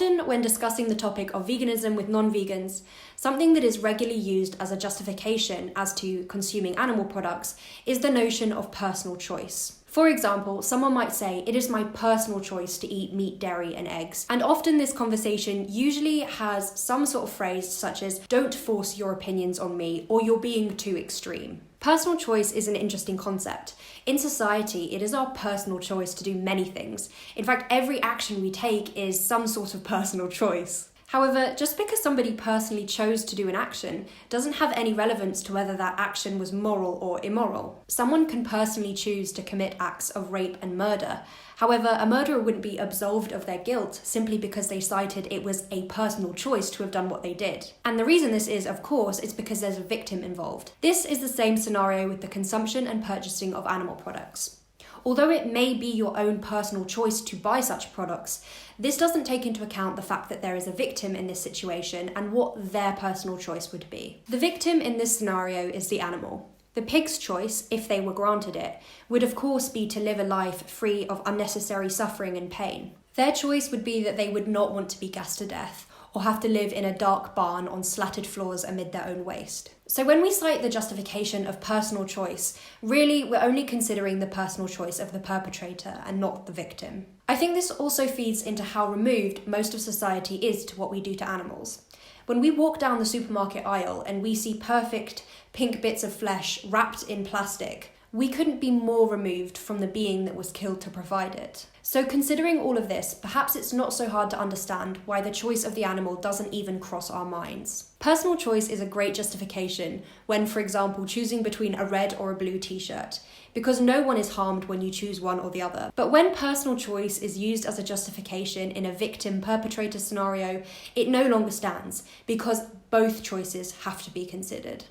Often, when discussing the topic of veganism with non-vegans, something that is regularly used as a justification as to consuming animal products is the notion of personal choice. For example, someone might say, "It is my personal choice to eat meat, dairy, and eggs." And often this conversation usually has some sort of phrase such as, "Don't force your opinions on me," or "You're being too extreme." Personal choice is an interesting concept. In society, it is our personal choice to do many things. In fact, every action we take is some sort of personal choice. However, just because somebody personally chose to do an action doesn't have any relevance to whether that action was moral or immoral. Someone can personally choose to commit acts of rape and murder. However, a murderer wouldn't be absolved of their guilt simply because they cited it was a personal choice to have done what they did. And the reason this is, of course, is because there's a victim involved. This is the same scenario with the consumption and purchasing of animal products. Although it may be your own personal choice to buy such products, this doesn't take into account the fact that there is a victim in this situation and what their personal choice would be. The victim in this scenario is the animal. The pig's choice, if they were granted it, would of course be to live a life free of unnecessary suffering and pain. Their choice would be that they would not want to be gassed to death, or have to live in a dark barn on slatted floors amid their own waste. So when we cite the justification of personal choice, really we're only considering the personal choice of the perpetrator and not the victim. I think this also feeds into how removed most of society is to what we do to animals. When we walk down the supermarket aisle and we see perfect pink bits of flesh wrapped in plastic, we couldn't be more removed from the being that was killed to provide it. So considering all of this, perhaps it's not so hard to understand why the choice of the animal doesn't even cross our minds. Personal choice is a great justification when, for example, choosing between a red or a blue t-shirt, because no one is harmed when you choose one or the other. But when personal choice is used as a justification in a victim-perpetrator scenario, it no longer stands, because both choices have to be considered.